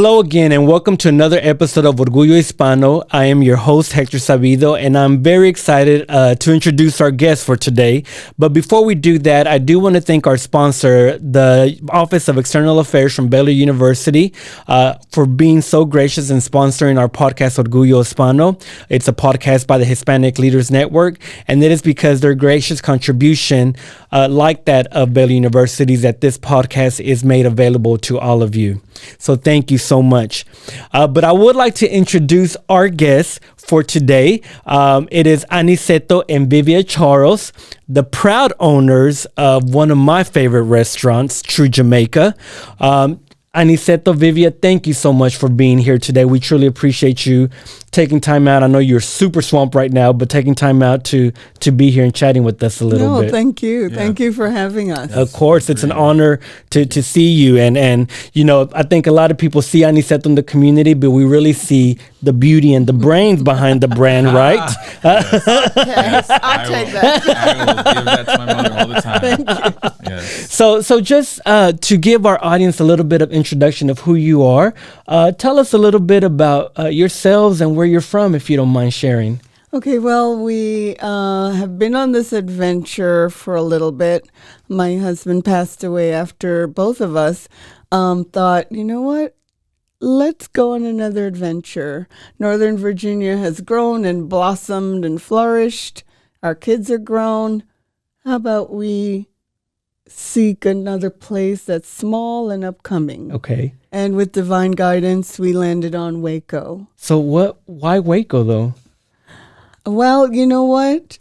Hello again, and welcome to another episode of Orgullo Hispano. I am your host, Hector Sabido, and I'm very excited to introduce our guest for today. But before we do that, I do want to thank our sponsor, the Office of External Affairs from Baylor University, for being so gracious and sponsoring our podcast, Orgullo Hispano. It's a podcast by the Hispanic Leaders Network, and it is because their gracious contribution, like that of Baylor University, that this podcast is made available to all of you. So thank you so much. But I would like to introduce our guests for today. It is Aniceto and Vivia Charles, the proud owners of one of my favorite restaurants, Tru Jamaica. Aniceto, Vivia, thank you so much for being here today. We truly appreciate you taking time out. I know you're super swamped right now, but taking time out to be here and chatting with us a little bit. Thank you. Yeah. Thank you for having us. Of course, it's an honor to see you. And you know, I think a lot of people see Aniceto in the community, but we really see the beauty and the brains behind the brand, right? Yes, I'll take that. I will give that to my mother all the time. Thank you. Yes. So just to give our audience a little bit of introduction of who you are, tell us a little bit about yourselves and where you're from, if you don't mind sharing. Okay, well, we have been on this adventure for a little bit. My husband passed away after both of us thought, you know what? Let's go on another adventure. Northern Virginia has grown and blossomed and flourished. Our kids are grown. How about we seek another place that's small and upcoming? Okay. And with divine guidance, we landed on Waco. So why Waco though? Well, you know what?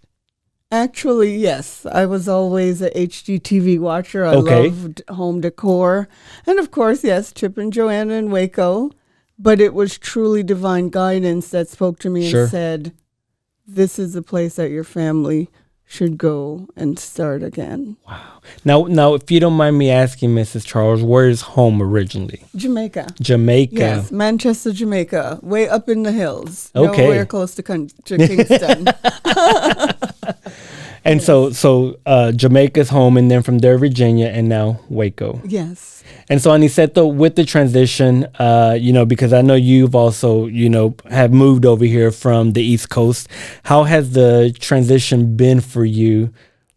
Actually, yes. I was always a HGTV watcher. I loved home decor. And of course, yes, Chip and Joanna in Waco. But it was truly divine guidance that spoke to me and said, this is the place that your family should go and start again. Wow. Now, if you don't mind me asking, Mrs. Charles, where is home originally? Jamaica. Yes, Manchester, Jamaica, way up in the hills. Okay. Nowhere close to Kingston. And so Jamaica's home, and then from there, Virginia, and now Waco. Yes. And so, Aniceto, with the transition, because I know you've also, have moved over here from the East Coast. How has the transition been for you,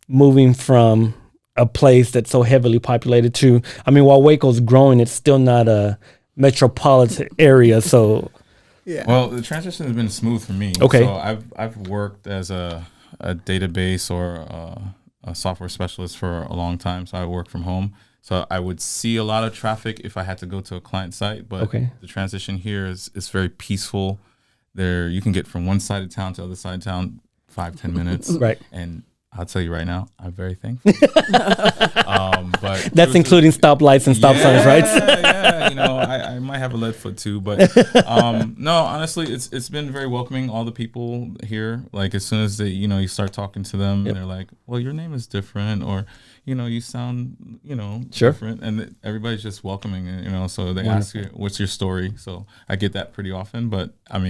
moving from a place that's so heavily populated to, while Waco's growing, it's still not a metropolitan area. So, yeah. Well, the transition has been smooth for me. Okay. So I've worked as a database or a software specialist for a long time. So I work from home. So I would see a lot of traffic if I had to go to a client site, but the transition here is very peaceful. There, you can get from one side of town to the other side of town 5-10 minutes. Right. And I'll tell you right now, I'm very thankful. But that's including stoplights and stop signs, right? Yeah. I might have a lead foot too, but no, honestly, it's been very welcoming. All the people here, like as soon as they, you start talking to them, and they're like, "Well, your name is different," or you sound, different, and everybody's just welcoming, so they ask you, "What's your story?" So I get that pretty often, but I've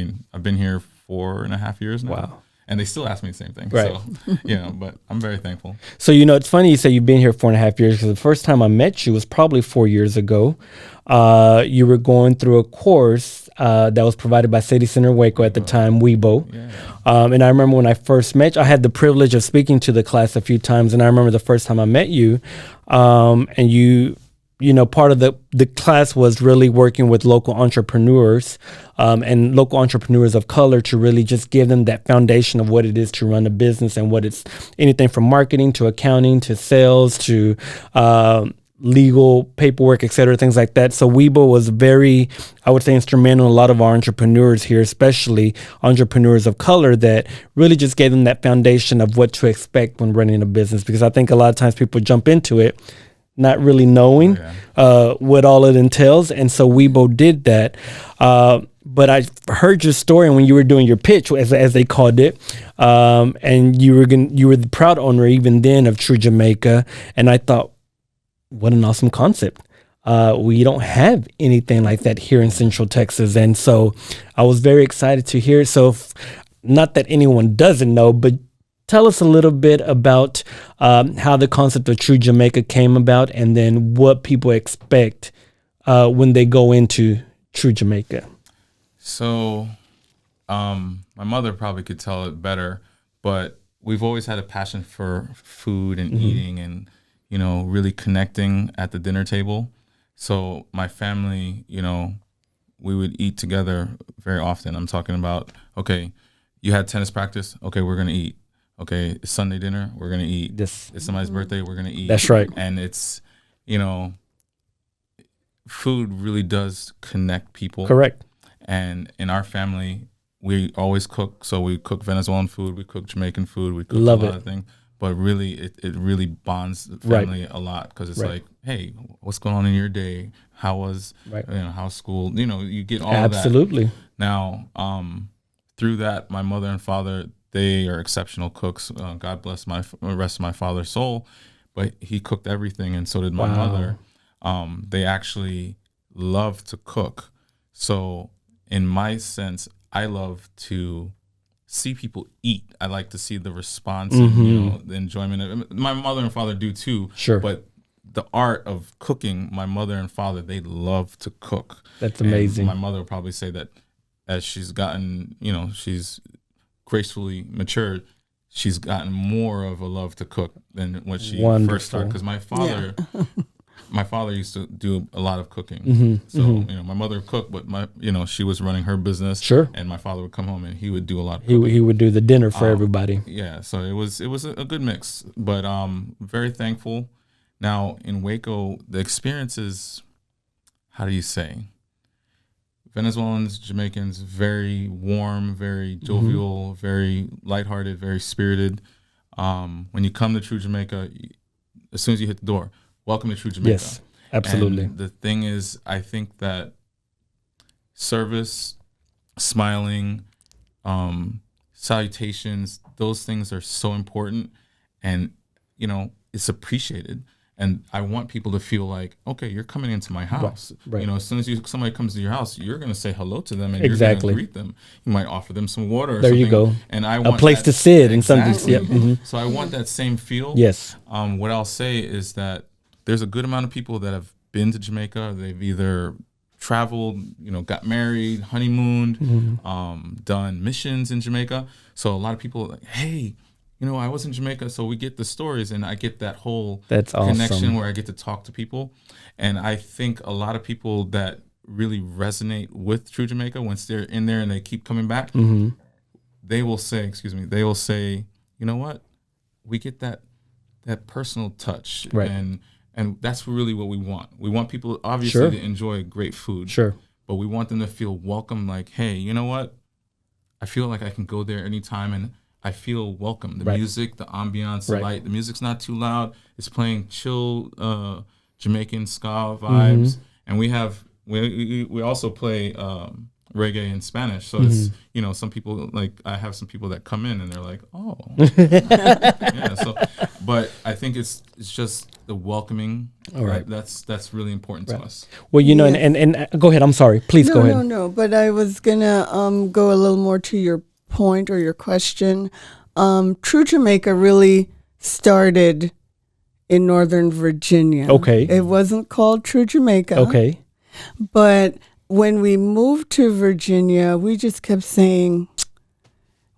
been here 4.5 years now. Wow. And they still ask me the same thing. Right. So, but I'm very thankful. So, it's funny you say you've been here 4.5 years, because the first time I met you was probably 4 years ago. You were going through a course that was provided by City Center Waco at the time, WEBO. Yeah. And I remember when I first met you, I had the privilege of speaking to the class a few times. And I remember the first time I met you, and you part of the class was really working with local entrepreneurs and local entrepreneurs of color to really just give them that foundation of what it is to run a business, and what it's anything from marketing to accounting to sales to legal paperwork, et cetera, things like that. So WEBO was very, I would say, instrumental in a lot of our entrepreneurs here, especially entrepreneurs of color, that really just gave them that foundation of what to expect when running a business. Because I think a lot of times people jump into it not really knowing what all it entails. And so WEBO did that. But I heard your story when you were doing your pitch, as they called it, and you were the proud owner even then of Tru Jamaica. And I thought, what an awesome concept. We don't have anything like that here in Central Texas. And so I was very excited to hear. So not that anyone doesn't know, but tell us a little bit about how the concept of Tru Jamaica came about, and then what people expect when they go into Tru Jamaica? So, my mother probably could tell it better, but we've always had a passion for food and eating and, really connecting at the dinner table. So my family, we would eat together very often. I'm talking about, okay, you had tennis practice. Okay, we're going to eat. Okay, it's Sunday dinner. We're going to eat. Yes. It's somebody's birthday. We're going to eat. That's right. And it's, food really does connect people. Correct. And in our family, we always cook. So we cook Venezuelan food, we cook Jamaican food, we cook a lot of things. But really, it really bonds the family a lot because it's like, hey, what's going on in your day? How was, how's school? You get all of that. Absolutely. Now, through that, my mother and father, they are exceptional cooks. God bless the rest of my father's soul. But he cooked everything, and so did my mother. They actually love to cook. So in my sense, I love to see people eat. I like to see the response and the enjoyment of it. My mother and father do too. Sure. But the art of cooking, my mother and father, they love to cook. That's amazing. And my mother will probably say that as she's gotten, she's gracefully matured, she's gotten more of a love to cook than when she first started. Because my father, my father used to do a lot of cooking. My mother cooked, but she was running her business. Sure. And my father would come home and he would do a lot of cooking. He would do the dinner for everybody. Yeah. So it was a good mix, but very thankful. Now in Waco, the experience is, how do you say? Venezuelans, Jamaicans, very warm, very jovial, very lighthearted, very spirited. When you come to Tru Jamaica, as soon as you hit the door, welcome to Tru Jamaica. Yes, absolutely. And the thing is, I think that service, smiling, salutations, those things are so important, and it's appreciated. And I want people to feel like, okay, you're coming into my house. Right. As soon as somebody comes to your house, you're going to say hello to them and Exactly. you're going to greet them. You might offer them some water or there something. You go. And I want a place to sit and something. Exactly. So I want that same feel. Yes. What I'll say is that there's a good amount of people that have been to Jamaica. They've either traveled, got married, honeymooned, done missions in Jamaica. So a lot of people are like, hey, I was in Jamaica, so we get the stories, and I get that whole connection where I get to talk to people. And I think a lot of people that really resonate with Tru Jamaica, once they're in there and they keep coming back, they will say, you know what? We get that personal touch. Right. And that's really what we want. We want people, obviously, to enjoy great food. Sure. But we want them to feel welcome, like, hey, you know what? I feel like I can go there anytime, and I feel welcome. The music, the ambiance, the light. The music's not too loud. It's playing chill Jamaican ska vibes. And we also play reggae in Spanish. So it's, some people, like, I have some people that come in and they're like, oh. Yeah. So, but I think it's just the welcoming. All right. That's really important to us. Well, and go ahead. I'm sorry. Please go ahead. No. But I was going to go a little more to your point or your question. Tru Jamaica really started in Northern Virginia. Okay. It wasn't called Tru Jamaica. Okay. But when we moved to Virginia, we just kept saying,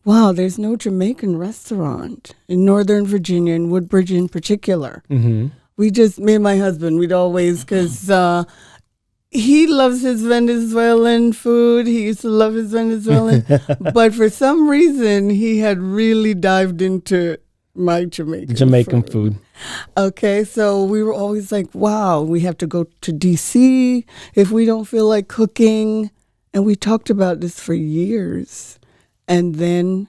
wow, there's no Jamaican restaurant in Northern Virginia, in Woodbridge in particular. We just, me and my husband, we'd always, because he loves his Venezuelan food. He used to love his Venezuelan. But for some reason, he had really dived into my Jamaican food. Okay, so we were always like, wow, we have to go to D.C. if we don't feel like cooking. And we talked about this for years. And then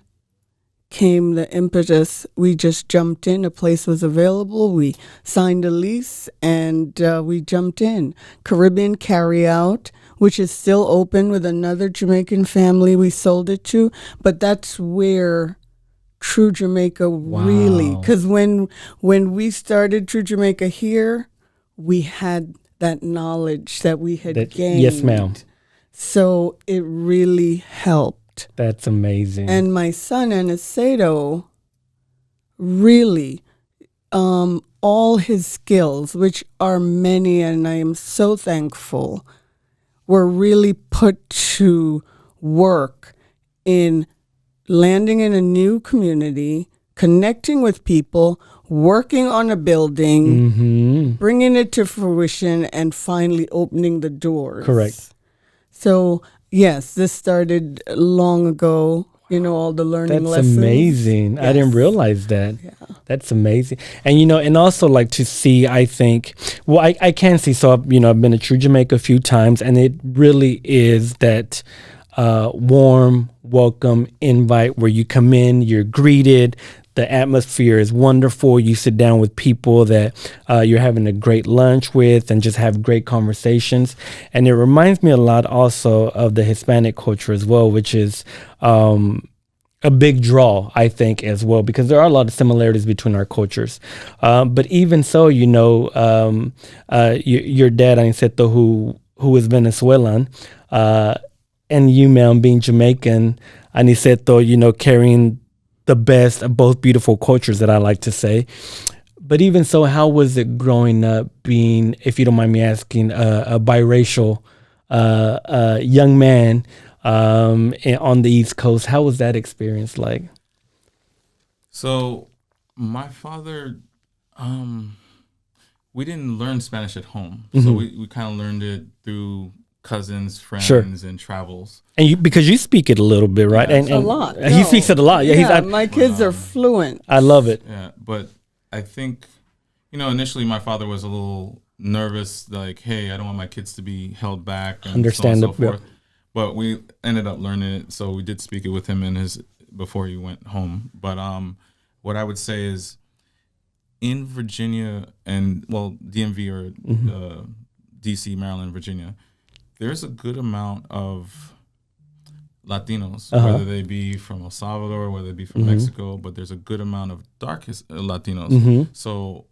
came the impetus. We just jumped in. A place was available. We signed a lease and we jumped in. Caribbean Carryout, which is still open with another Jamaican family we sold it to. But that's where Tru Jamaica really, because when we started Tru Jamaica here, we had that knowledge that we had gained. Yes, ma'am. So it really helped. That's amazing. And my son, Aniceto, really, all his skills, which are many, and I am so thankful, were really put to work in landing in a new community, connecting with people, working on a building, bringing it to fruition, and finally opening the doors. Correct. So, yes, this started long ago, all the learning That's lessons. amazing. I didn't Yes. realize that. Yeah. That's amazing. And, and also like to see, I think, well, I can see, so, I've been to Tru Jamaica a few times, and it really is that warm welcome invite where you come in, you're greeted. The atmosphere is wonderful. You sit down with people that you're having a great lunch with and just have great conversations. And it reminds me a lot also of the Hispanic culture as well, which is a big draw, I think, as well, because there are a lot of similarities between our cultures. But even so, your dad, Aniceto, who is Venezuelan, and you, ma'am, being Jamaican, Aniceto, carrying the best of both beautiful cultures, that I like to say. But even so, how was it growing up being, if you don't mind me asking, a biracial young man on the East Coast? How was that experience like? So my father, we didn't learn Spanish at home. So we kind of learned it through cousins, friends, and travels. And because you speak it a little bit, right? Yeah, and a lot. He speaks it a lot. Yeah, my kids are fluent. I love it. Yeah, but I think, initially my father was a little nervous, like, hey, I don't want my kids to be held back, and Understandable. so on and so forth. But we ended up learning it, so we did speak it with him before he went home. But what I would say is, in Virginia and DMV or DC, Maryland, Virginia, there's a good amount of Latinos, whether they be from El Salvador, whether they be from Mexico, but there's a good amount of dark Latinos. So,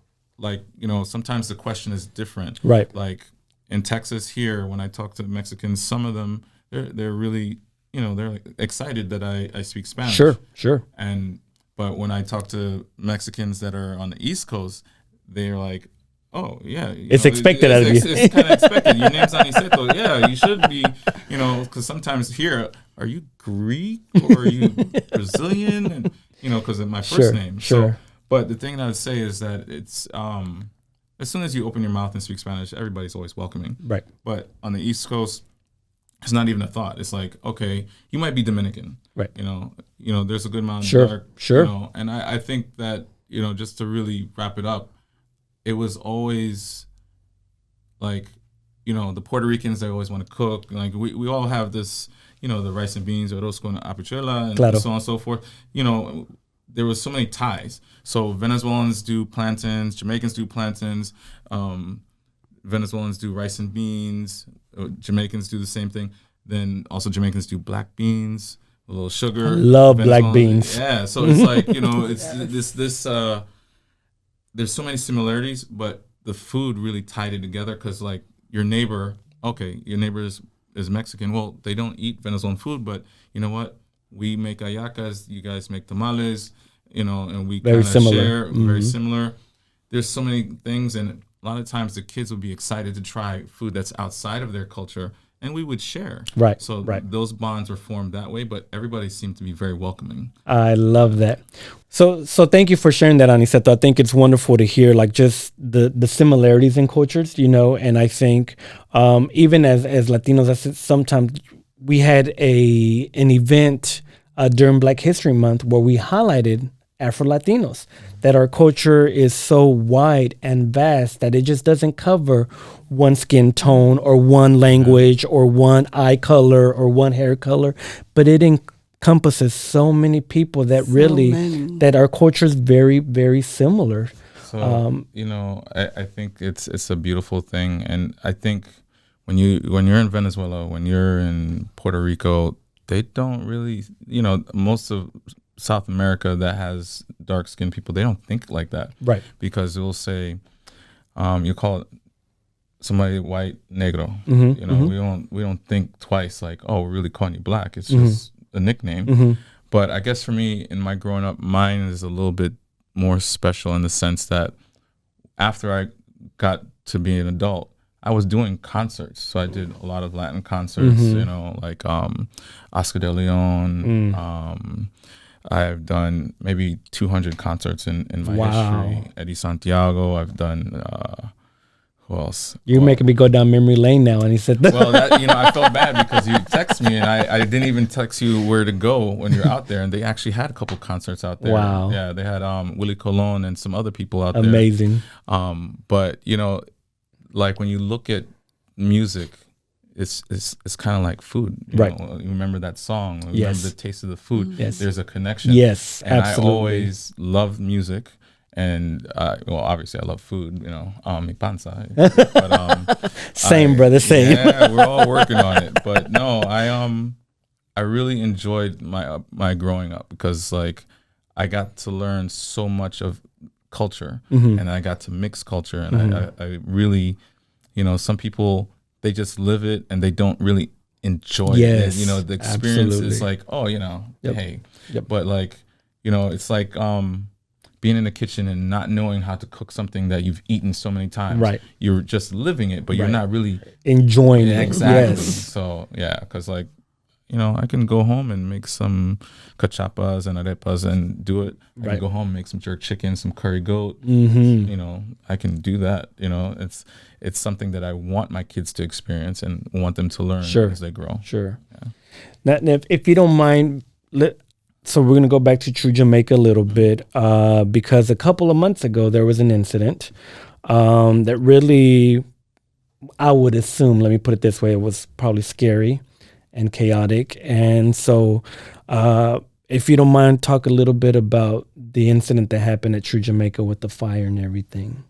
sometimes the question is different. Right. Like in Texas here, when I talk to Mexicans, some of them, they're really, they're excited that I speak Spanish. Sure. But when I talk to Mexicans that are on the East Coast, they're like, oh, yeah. It's expected out of you. It's kind of expected. Your name's Aniceto. Yeah, you should be, because sometimes here, are you Greek or are you Brazilian? And, because of my first name. Sure. So, but the thing that I would say is that it's, as soon as you open your mouth and speak Spanish, everybody's always welcoming. Right. But on the East Coast, it's not even a thought. It's like, okay, you might be Dominican. Right. There's a good amount of dark. Sure. And I think that, just to really wrap it up, it was always like, the Puerto Ricans, they always want to cook. Like we all have this, the rice and beans, arroz con habichuela, and so on and so forth. There was so many ties. So Venezuelans do plantains, Jamaicans do plantains, Venezuelans do rice and beans, Jamaicans do the same thing. Then also Jamaicans do black beans, a little sugar. I love black beans. Yeah, so it's like, it's this there's so many similarities, but the food really tied it together because, like, your neighbor is Mexican. Well, they don't eat Venezuelan food, but you know what? We make hallacas, you guys make tamales, and we kind of share, very similar. There's so many things, and a lot of times the kids would be excited to try food that's outside of their culture, and we would share. Right. So those bonds were formed that way, but everybody seemed to be very welcoming. I love that. So thank you for sharing that, Aniceto. I think it's wonderful to hear like just the similarities in cultures, and I think even as Latinos, I said sometimes we had an event during Black History Month where we highlighted Afro-Latinos, that our culture is so wide and vast that it just doesn't cover one skin tone or one language or one eye color or one hair color, but it encompasses so many people that that our culture is very, very similar. So, I think it's a beautiful thing. And I think when you're in Venezuela, when you're in Puerto Rico, they don't really, most of South America that has dark skinned people, they don't think like that. Right. Because it will say, you call it somebody white, negro. We don't think twice like, oh, we're really calling you black. It's just a nickname. But I guess for me, in my growing up, mine is a little bit more special in the sense that after I got to be an adult, I was doing concerts. So I did a lot of Latin concerts, you know, like Oscar de Leon. I've done maybe 200 concerts in my history. Eddie Santiago. I've done, who else? You're making me go down memory lane now. And he said, well, that, you know, I felt bad because you text me and I didn't even text you where to go when you're out there. And they actually had a couple concerts out there. Wow. Yeah, they had Willie Colon and some other people out there. Amazing. But, you know, like when you look at music, it's kind of like food. You know? You remember that song. You remember the taste of the food. Yes. There's a connection. Yes, and absolutely. I always loved music. And well, obviously, I love food. You know, mi panza. But, same, brother. Same. Yeah, we're all working on it. But no, I really enjoyed my growing up because like I got to learn so much of culture, and I got to mix culture, and I really, you know, some people they just live it and they don't really enjoy it. And, you know, the experience is like, oh, you know, hey, but like, you know, it's like being in the kitchen and not knowing how to cook something that you've eaten so many times. Right. You're just living it, but you're not really enjoying it. Exactly. Yes. So yeah, because like, you know, I can go home and make some cachapas and arepas and do it. I can go home and make some jerk chicken, some curry goat. You know, I can do that. You know, it's something that I want my kids to experience and want them to learn as they grow. Sure. Yeah. Now, if you don't mind, so we're going to go back to Tru Jamaica a little bit because a couple of months ago there was an incident that really, I would assume, let me put it this way, it was probably scary and chaotic. And so if you don't mind, talk a little bit about the incident that happened at Tru Jamaica with the fire and everything.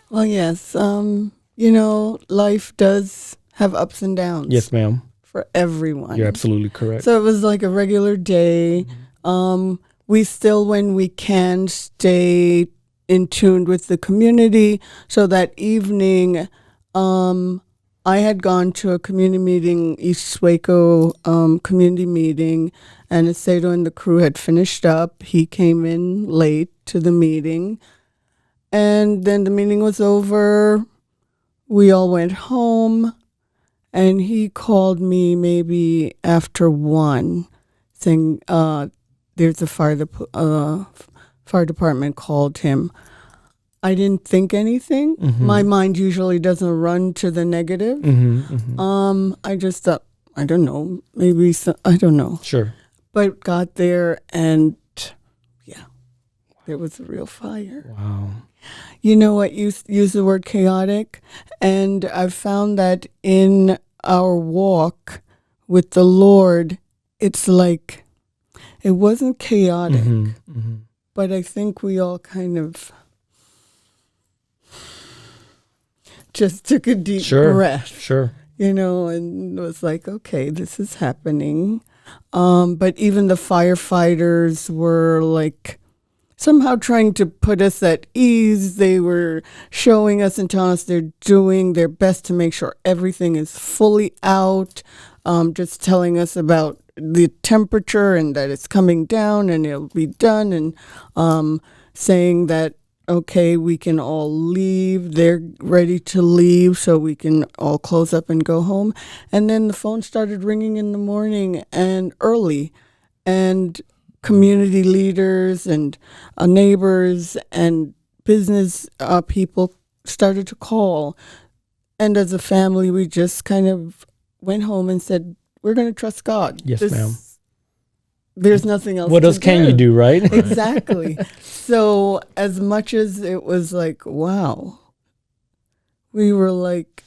Well, yes. You know, life does have ups and downs. Yes, ma'am. For everyone. You're absolutely correct. So it was like a regular day. We still, when we can, stay in tune with the community. So that evening, I had gone to a community meeting, East Waco community meeting, and Aceto and the crew had finished up. He came in late to the meeting, and then the meeting was over. We all went home, and he called me maybe after 1, saying there's a fire department called him. I didn't think anything. My mind usually doesn't run to the negative. I just thought, I don't know, maybe I don't know. Sure. But got there and there was a real fire. Wow. You know what? Use the word chaotic, and I've found that in our walk with the Lord, it's like it wasn't chaotic, but I think we all kind of just took a deep breath. Sure. You know, and was like, okay, this is happening. But even the firefighters were like somehow trying to put us at ease. They were showing us and telling us they're doing their best to make sure everything is fully out. Just telling us about the temperature and that it's coming down and it'll be done, and saying that, okay, we can all leave. They're ready to leave, so we can all close up and go home. And then the phone started ringing in the morning and early, and community leaders and neighbors and business people started to call. And as a family, we just kind of went home and said, we're going to trust God. Yes, ma'am. There's nothing else. What else can you do, right? Exactly. So as much as it was like, wow, we were like,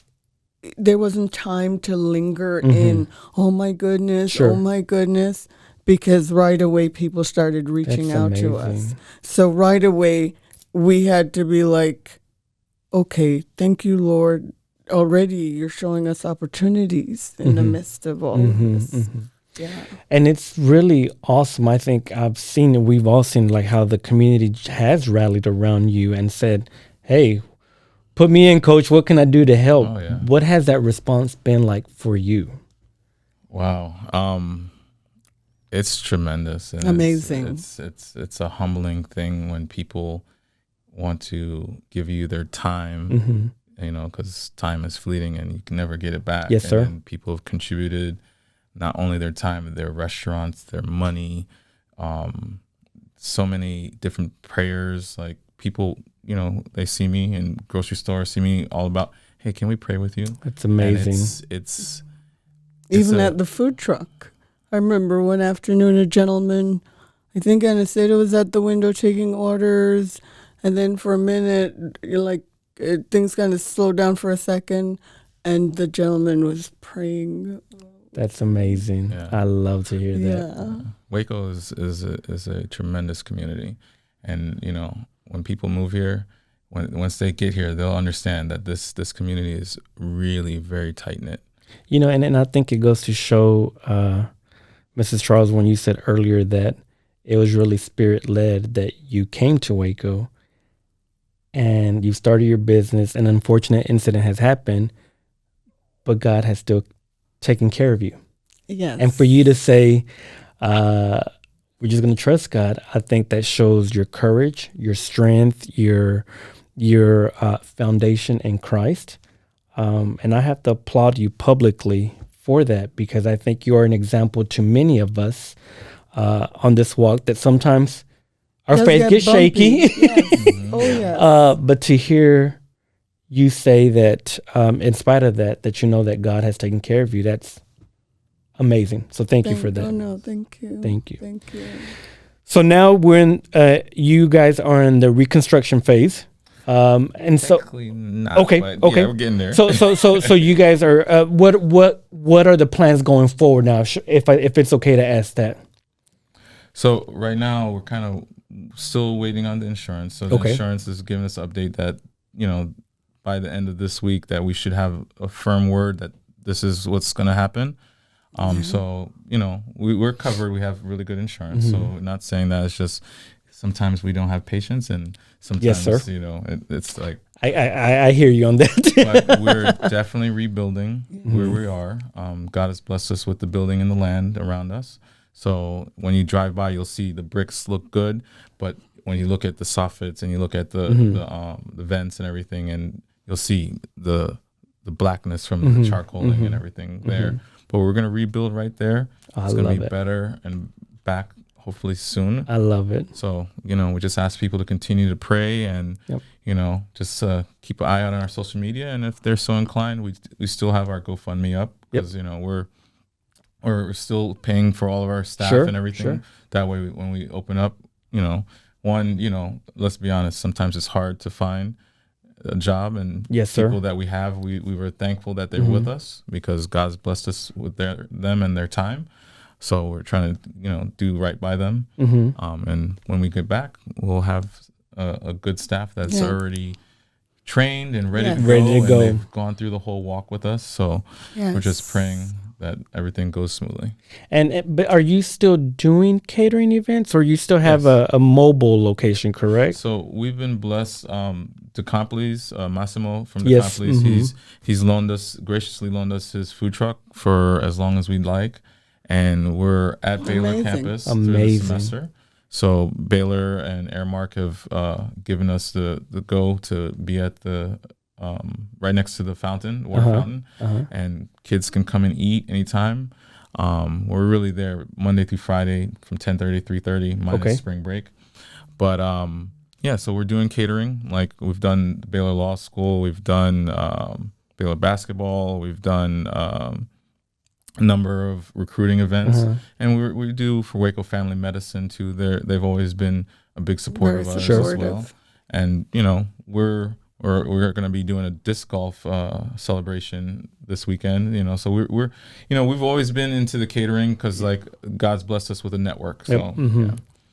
there wasn't time to linger in, oh my goodness, oh my goodness, because right away people started reaching out to us. So right away we had to be like, okay, thank you, Lord. Already you're showing us opportunities in the midst of all of this. Yeah. And it's really awesome. I think I've seen it. We've all seen like how the community has rallied around you and said, hey, put me in, coach. What can I do to help? Oh, yeah. What has that response been like for you? Wow. It's tremendous. And amazing. It's a humbling thing when people want to give you their time because time is fleeting and you can never get it back. Yes, sir. And people have contributed not only their time, but their restaurants, their money, so many different prayers. Like people, they see me in grocery stores, see me all about, hey, can we pray with you? That's amazing. And it's Even at the food truck. I remember one afternoon, a gentleman, I think Anastasia was at the window taking orders. And then for a minute, things kind of slowed down for a second. And the gentleman was praying. That's amazing. Yeah. I love to hear that. Yeah. Waco is a tremendous community, and when people move here, once they get here, they'll understand that this community is really very tight knit. And I think it goes to show, Mrs. Charles, when you said earlier that it was really spirit led that you came to Waco, and you started your business. An unfortunate incident has happened, but God has still taken care of you. Yes. And for you to say, we're just going to trust God, I think that shows your courage, your strength, your foundation in Christ. And I have to applaud you publicly for that, because I think you are an example to many of us on this walk that sometimes our faith gets shaky. Yes. Oh, yeah. But to hear you say that, in spite of that that God has taken care of you, that's amazing. So thank you for that. Oh, no, thank you. Thank you. Thank you. So now you guys are in the reconstruction phase. And so, Technically not, okay, but okay, yeah, we're getting there. So you guys are, what are the plans going forward now? If it's okay to ask that. So right now we're kind of still waiting on the insurance. So the Okay. insurance is giving us an update that, by the end of this week that we should have a firm word that this is what's going to happen. So, we're covered. We have really good insurance. Mm-hmm. So we're not saying that. It's just sometimes we don't have patience, and sometimes, Yes, sir. it's like, I hear you on that. but we're definitely rebuilding where we are. God has blessed us with the building and the land around us. So when you drive by, you'll see the bricks look good, but when you look at the soffits and you look at the vents and everything, and you'll see the blackness from the charcoaling and everything there. But we're gonna rebuild right there. It's gonna be better and back hopefully soon. I love it. So we just ask people to continue to pray and just keep an eye out on our social media. And if they're so inclined, we still have our GoFundMe up, because we're still paying for all of our staff and everything. Sure. That way, when we open up, let's be honest, sometimes it's hard to find a job, and Yes, sir. people that we have, we were thankful that they're with us, because God's blessed us with them and their time. So we're trying to do right by them. And when we get back, we'll have a good staff that's already trained and ready to go. And they've gone through the whole walk with us. So we're just praying that everything goes smoothly. But are you still doing catering events, or you still have a mobile location, correct? So we've been blessed. The Compleys, Massimo from the Compleys, he's graciously loaned us his food truck for as long as we'd like, and we're at Baylor campus through the semester. So Baylor and Airmark have given us the go to be at the right next to the fountain, water fountain, and kids can come and eat anytime. We're really there Monday through Friday from 10:30 to 3:30 minus spring break. But so we're doing catering. Like we've done Baylor Law School, we've done Baylor basketball, we've done a number of recruiting events, and we do for Waco Family Medicine too. They've always been a big supporter of us as well. And we're going to be doing a disc golf celebration this weekend. So we're we've always been into the catering, because like God's blessed us with a network. So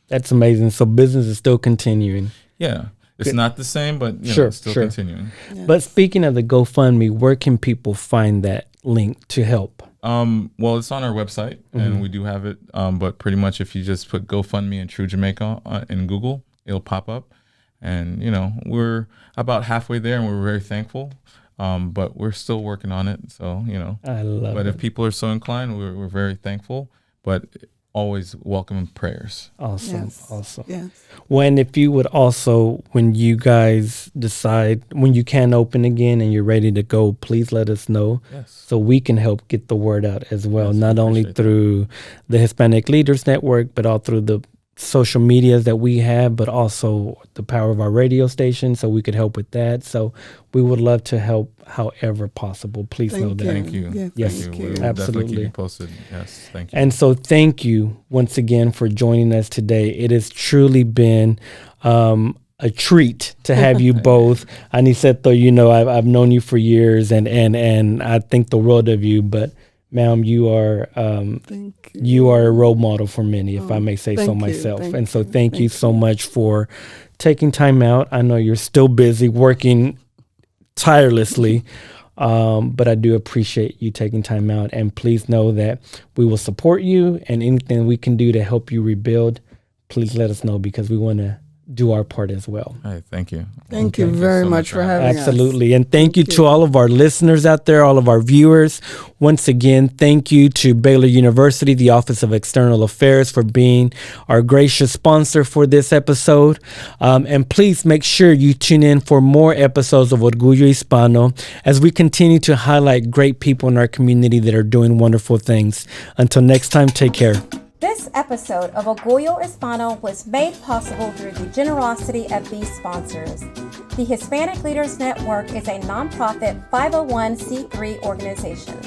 That's amazing. So business is still continuing. Yeah. It's not the same, but it's still continuing. Yes. But speaking of the GoFundMe, where can people find that link to help? Well, it's on our website, and we do have it. But pretty much if you just put GoFundMe and Tru Jamaica in Google, it'll pop up. And, we're about halfway there, and we're very thankful. But we're still working on it. So, I love it. But if people are so inclined, we're very thankful. But always welcome prayers. Awesome. Yes. Awesome. Yes. When if you would also, when you guys decide, when you can open again and you're ready to go, please let us know. Yes. So we can help get the word out as well, Yes, not we only appreciate that. through the Hispanic Leaders Network, but all through the social medias that we have, but also the power of our radio station, so we could help with that. So we would love to help however possible. Please know Thank that. you. Thank you. Yeah, Yes. Thank thank you. you. We will definitely keep Absolutely. you posted. Yes. Thank you. And so thank you once again for joining us today. It has truly been a treat to have you both. Aniceto, I've known you for years and I think the world of you, but ma'am, you are Thank you. you are a role model for many, if I may say so thank you, myself. thank And so you, thank you thank so you. much for taking time out. I know you're still busy working tirelessly, but I do appreciate you taking time out. And please know that we will support you, and anything we can do to help you rebuild, please let us know, because we want to do our part as well. Hey, thank you. Thank you very much for having us. Absolutely. And thank you Thank to you. all of our listeners out there, all of our viewers. Once again, thank you to Baylor University, the Office of External Affairs, for being our gracious sponsor for this episode. And please make sure you tune in for more episodes of Orgullo Hispano as we continue to highlight great people in our community that are doing wonderful things. Until next time, take care. This episode of Orgullo Hispano was made possible through the generosity of these sponsors. The Hispanic Leaders Network is a nonprofit 501c3 organization.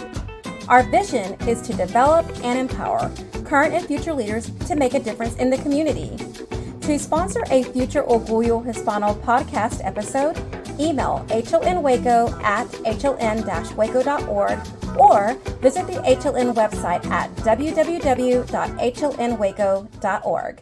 Our vision is to develop and empower current and future leaders to make a difference in the community. To sponsor a future Orgullo Hispano podcast episode, email hlnwaco@hln-waco.org or visit the HLN website at www.hlnwaco.org.